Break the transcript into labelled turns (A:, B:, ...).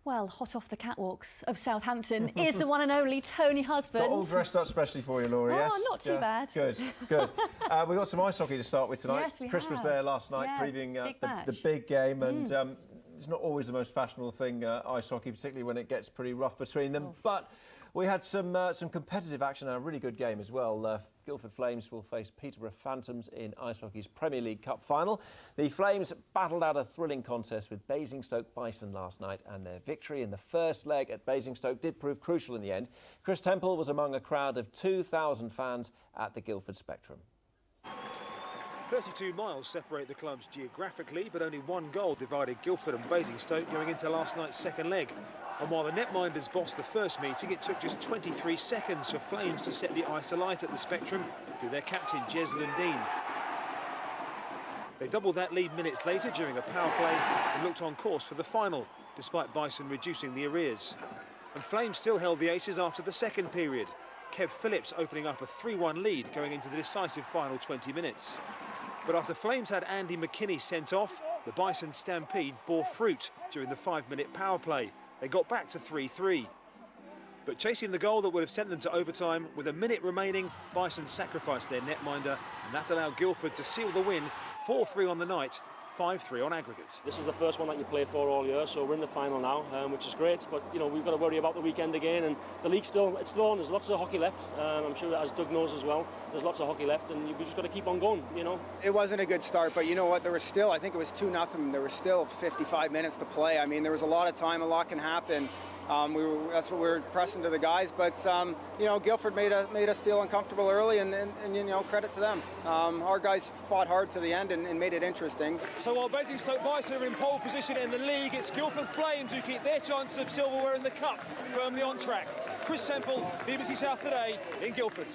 A: Well, hot off the catwalks of Southampton is the one and only Tony Husband.
B: Got all dressed up especially for you, Laura, yes?
A: Oh, not too bad.
B: Good, good. We've got some ice hockey to start with tonight.
A: Yes, we
B: Chris
A: have.
B: was there last night previewing the big game, and it's not always the most fashionable thing, ice hockey, particularly when it gets pretty rough between them. But we had some competitive action and a really good game as well. Guildford Flames will face Peterborough Phantoms in Ice Hockey's Premier League Cup final. The Flames battled out a thrilling contest with Basingstoke Bison last night, and their victory in the first leg at Basingstoke did prove crucial in the end. Chris Temple was among a crowd of 2,000 fans at the Guildford Spectrum.
C: 32 miles separate the clubs geographically, but only one goal divided Guildford and Basingstoke going into last night's second leg. And while the netminders bossed the first meeting, it took just 23 seconds for Flames to set the ice alight at the Spectrum through their captain, Jez Lundin. They doubled that lead minutes later during a power play and looked on course for the final, despite Bison reducing the arrears. And Flames still held the aces after the second period. Kev Phillips opening up a 3-1 lead going into the decisive final 20 minutes. But after Flames had Andy McKinney sent off, the Bison stampede bore fruit during the 5-minute power play. They got back to 3-3. But chasing the goal that would have sent them to overtime, with a minute remaining, Bison sacrificed their netminder, and that allowed Guildford to seal the win, 4-3 on the night, 5-3 on aggregate.
D: This is the first one that you play for all year, so we're in the final now, which is great. But you know, we've got to worry about the weekend again, and the league's still on. There's lots of hockey left. I'm sure that, as Doug knows as well, there's lots of hockey left, and we've just got to keep on going. You know,
E: it wasn't a good start, but you know what? There was still, I think it was 2-0. There was still 55 minutes to play. I mean, there was a lot of time. A lot can happen. That's what we were pressing to the guys, but you know, Guildford made us feel uncomfortable early, and you know, credit to them. Our guys fought hard to the end and made it interesting.
C: So while Basingstoke Bison are in pole position in the league, it's Guildford Flames who keep their chance of silverware in the cup firmly on track. Chris Temple, BBC South Today in Guildford.